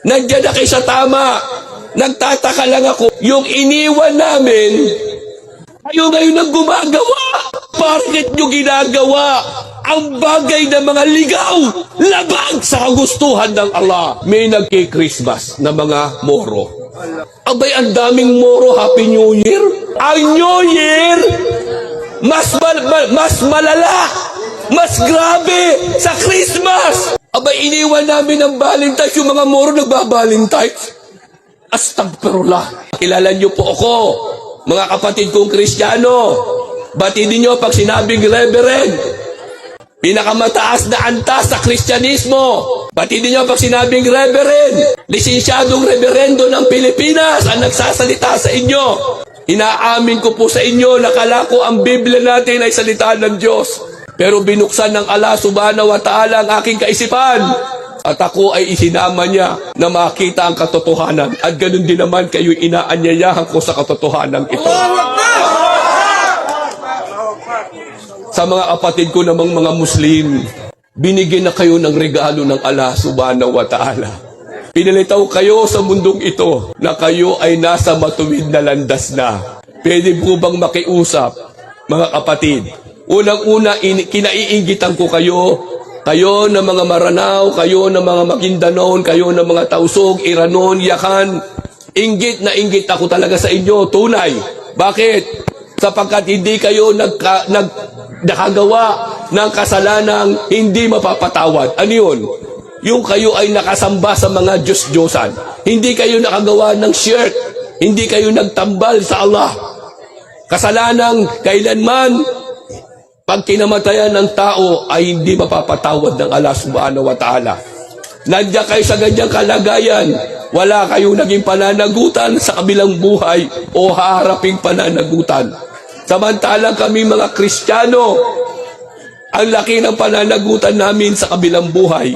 Nandiyan na kayo sa tama. Nagtataka lang ako, yung iniwan namin, kayo ngayon ang gumagawa. Bakit nyo ginagawa ang bagay ng mga ligaw, labag sa kagustuhan ng Allah? May nagki-Christmas na mga moro. Abay, ang daming moro, Happy New Year. Ang New Year, mas malala, mas grabe sa Christmas. Abay, iniwan namin ang Valentine's, yung mga moro nagba-Valentine's. Astagfirullah. Kilala niyo po ako, mga kapatid kong Kristiyano. Batidin niyo pag sinabing Reverend. Pinakamataas na antas sa Kristyanismo. Batidin niyo pag sinabing Reverend. Lisensyadong reverendo ng Pilipinas ang nagsasalita sa inyo. Inaamin ko po sa inyo na kalako ang Biblia natin ay salita ng Diyos. Pero binuksan ng Allah subhanahu wa ta'ala ang aking kaisipan. At ako ay isinama niya na makita ang katotohanan. At ganun din naman kayo inaanyayahan ko sa katotohanan ito. Sa mga kapatid ko namang mga Muslim, binigyan na kayo ng regalo ng Allah subhanahu wa ta'ala. Pinalitaw kayo sa mundong ito na kayo ay nasa matuwid na landas na. Pwede po bang makiusap, mga kapatid? Unang-una, kinaiinggitan ko kayo. Kayo na mga Maranao, kayo na mga Maguindanon, kayo na mga Tausog, Iranon, Yakan. Inggit na inggit ako talaga sa inyo, tunay. Bakit? Sapagkat hindi kayo nakagawa ng kasalanang hindi mapapatawad. Ano yun? Yung kayo ay nakasamba sa mga Diyos-Diyosan. Hindi kayo nakagawa ng shirk. Hindi kayo nagtambal sa Allah. Kasalanang kailanman pag kinamatayan ng tao ay hindi mapapatawad ng Allah subhanahu wa ta'ala. Nandiyan kayo sa ganyang kalagayan, wala kayong naging pananagutan sa kabilang buhay o haharaping pananagutan. Samantalang kami mga Kristiyano, ang laki ng pananagutan namin sa kabilang buhay.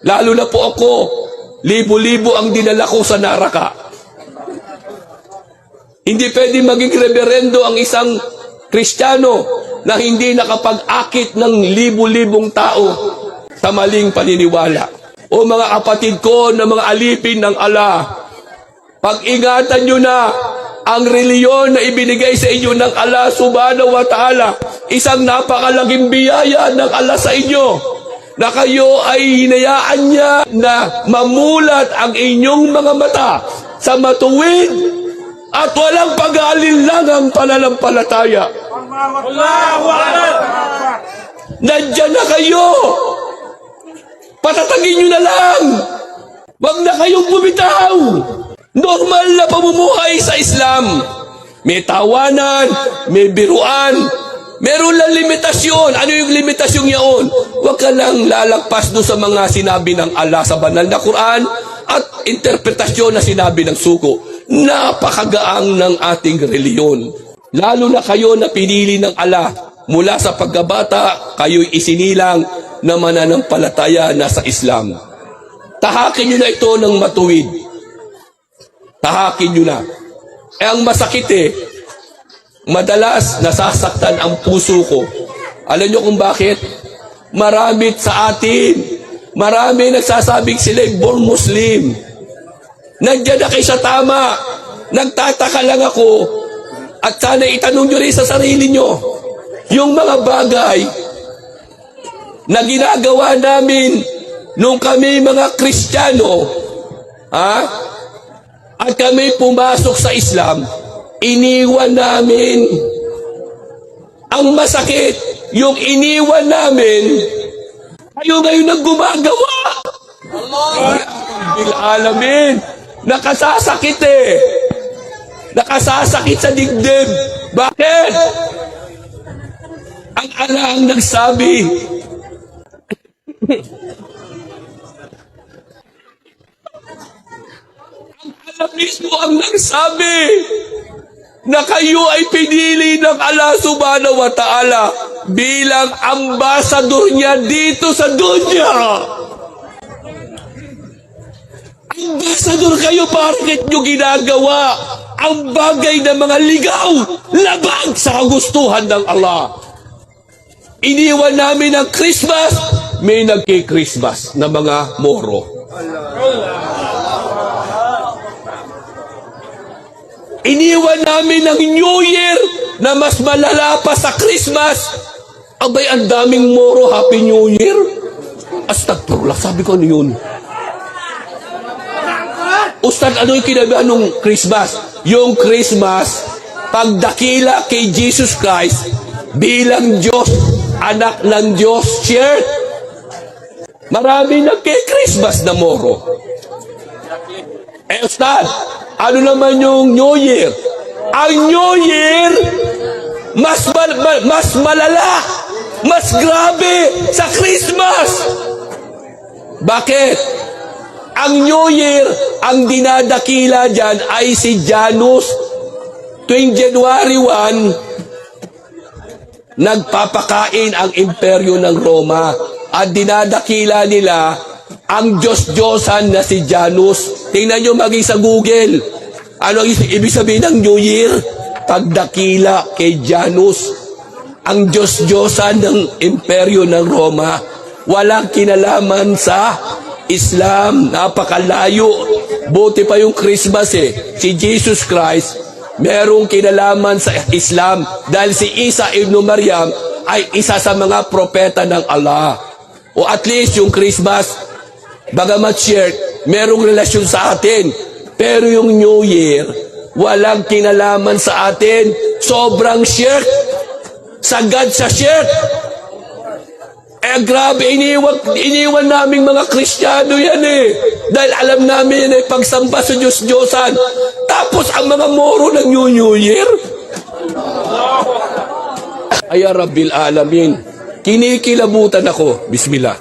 Lalo na po ako, libo-libo ang dinala ko sa Naraka. Hindi pwede maging reverendo ang isang Kristiyano na hindi nakapag-akit ng libu-libong tao sa maling paniniwala. O mga kapatid ko na mga alipin ng Allah, pag-ingatan nyo na ang reliyon na ibinigay sa inyo ng Allah subhanahu wa ta'ala, isang napakalaking biyaya ng Allah sa inyo, na kayo ay hinayaan niya na mamulat ang inyong mga mata sa matuwid at walang pag-aalinlangang pananampalataya. Nandiyan na kayo. Patatagin nyo na lang. Wag na kayong bumitaw. Normal na pamumuhay sa Islam. May tawanan, may biruan, meron lang limitasyon. Ano yung limitasyon yaon? Huwag ka lang lalagpas doon sa mga sinabi ng Allah sa banal na Quran at interpretasyon na sinabi ng suko. Napakagaang ng ating reliyon. Lalo na kayo na pinili ng Allah mula sa pagkabata, kayo'y isinilang na mananampalataya na sa Islam. Tahakin nyo na ito ng matuwid. Tahakin nyo na. Ang masakit madalas nasasaktan ang puso ko. Alam nyo kung bakit? Marami sa atin, marami nagsasabing sila'y born Muslim. Nandiyan na kayo sa tama. Nagtataka lang ako. At sana itanong nyo rin sa sarili nyo, yung mga bagay na ginagawa namin nung kami mga Kristiyano, at kami pumasok sa Islam, iniwan namin. Ang masakit, yung iniwan namin, kayo ngayon ang gumagawa. Alamin, nakasasakit nakasasakit sa digdig. Bakit? Ang Allah ang nagsabi. Ang Allah mismo ang nagsabi na kayo ay pinili ng Allah subhanahu wa ta'ala bilang ambasador niya dito sa dunya. Ambasador kayo, bakit nyo ginagawa ang bagay ng mga ligaw, labag sa kagustuhan ng Allah? Iniwan namin ang Christmas, may nagki-Christmas na mga moro. Iniwan namin ng New Year na mas malala pa sa Christmas. Abay, ang daming moro, Happy New Year. Astagfirullah, sabi ko ano yun? Ustad, ano yung kinabihan nung Christmas? Yung Christmas, pagdakila kay Jesus Christ bilang Diyos, anak ng Diyos, share. Marami nagke-Christmas na moro. Ustad, ano naman yung New Year? Ang New Year, mas malala, mas grabe sa Christmas. Bakit? Ang New Year, ang dinadakila dyan ay si Janus. Tuwing January 1, nagpapakain ang imperyo ng Roma at dinadakila nila ang Diyos-Diyosan na si Janus. Tingnan nyo maging sa Google. Ano ang ibig sabihin ng New Year? Pagdakila kay Janus, ang Diyos-Diyosan ng imperyo ng Roma. Walang kinalaman sa Islam. Napakalayo. Buti pa yung Christmas si Jesus Christ, merong kinalaman sa Islam dahil si Isa ibn Maryam ay isa sa mga propeta ng Allah. O at least yung Christmas, bagamat share, merong relasyon sa atin. Pero yung New Year, walang kinalaman sa atin. Sobrang shirk. Sagad sa shirk. Grabe, iniwan naming mga Kristiyano yan Dahil alam namin yan pagsamba sa Diyos-Diyosan. Tapos ang mga moro ng New Year. Ay, Rabbil Alamin. Kinikilabutan ako. Bismillah.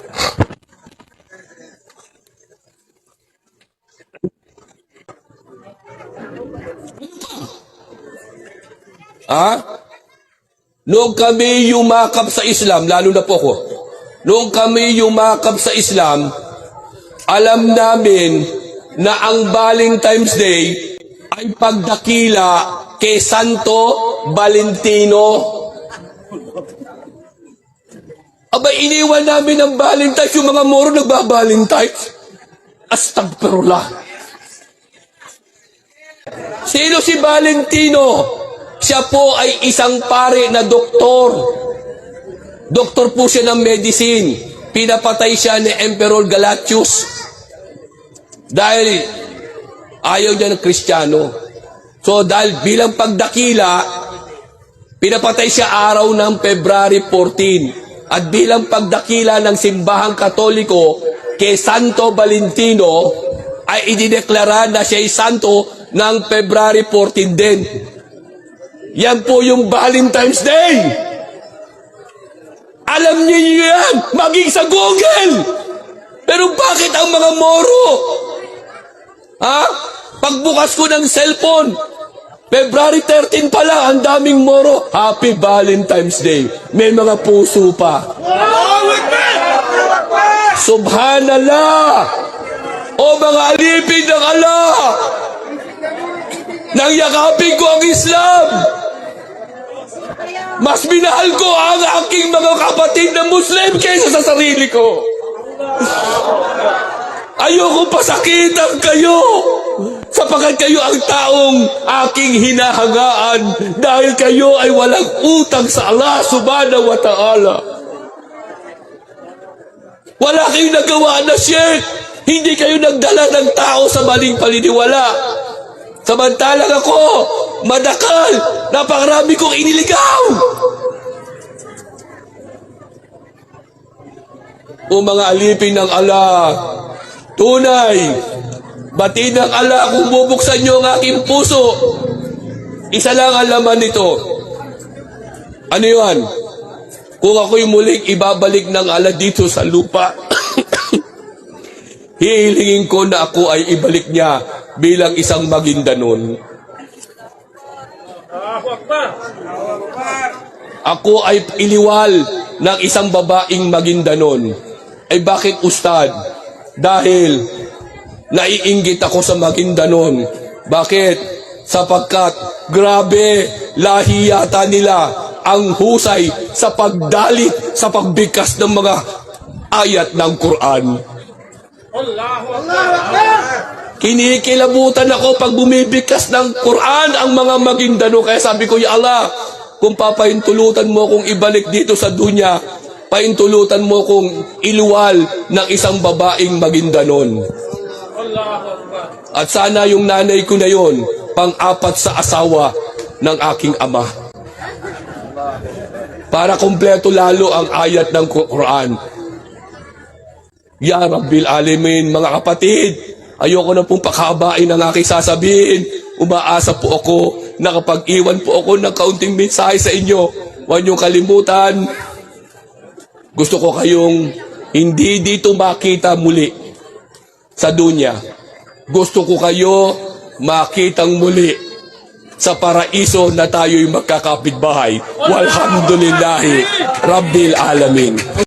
Noong kami yumakap sa Islam, lalo na po ko, noong kami yumakap sa Islam, alam namin na ang Valentine's Day ay pagdakila kay Santo Valentino. Abay, iniwan namin ang Valentine's, yung mga moro nagba-Valentine's. Astagfirullah. Sino si Valentino? Siya po ay isang pare na doktor. Doktor po siya ng medicine. Pinapatay siya ni Emperor Galatius dahil ayaw niya ng Kristiyano. So dahil bilang pagdakila, pinapatay siya araw ng February 14. At bilang pagdakila ng simbahang Katoliko kay Santo Valentino, ay idineklara na siya ay santo ng February 14 din. Yan po yung Valentine's Day. Alam niyo yan, maging sa Google. Pero bakit ang mga moro? Pagbukas ko ng cellphone, February 13 pa lang, ang daming moro. Happy Valentine's Day. May mga puso pa. Subhanallah. O mga alipin ng Allah, nang yakapin ko ang Islam, mas minahal ko ang aking mga kapatid na Muslim kaysa sa sarili ko. Ayoko pasakitan kayo, sapagkat kayo ang taong aking hinahangaan dahil kayo ay walang utang sa Allah subhanahu wa ta'ala. Wala kayong nagawa na shirk. Hindi kayo nagdala ng tao sa maling paniniwala. Samantalang ako, madakal, napakarami kong iniligaw. O mga alipin ng Allah, tunay, batid ng Allah kung bubuksan nyo ang aking puso. Isa lang ang laman nito. Ano yun? Kung ako'y muling ibabalik ng Allah dito sa lupa, hihilingin ko na ako ay ibalik niya bilang isang Maguindanon. Ako ay iliwal ng isang babaeng Maguindanon. Ay bakit, Ustad? Dahil naiinggit ako sa Maguindanon. Bakit? Sapagkat grabe, lahi yata nila ang husay sa pagdalit, sa pagbigkas ng mga ayat ng Quran. Kinikilabutan ako pag bumibigkas ng Quran ang mga Maguindano. Kaya sabi ko, Ya Allah, kung papaintulutan mo kung ibalik dito sa dunya, paintulutan mo kung iluwal ng isang babaeng Maguindanon. At sana yung nanay ko na yon, pang-apat sa asawa ng aking ama. Para kompleto lalo ang ayat ng Quran. Ya Rabbil Alamin, mga kapatid, ayoko na pong pakabain ang aking sasabihin. Umaasa po ako na kapag iwan po ako ng kaunting mensahe sa inyo, huwag niyong kalimutan, gusto ko kayong hindi dito makita muli sa dunya. Gusto ko kayo makitang muli sa paraiso na tayo'y magkakapitbahay. Walhamdulillahi Rabbil Alamin.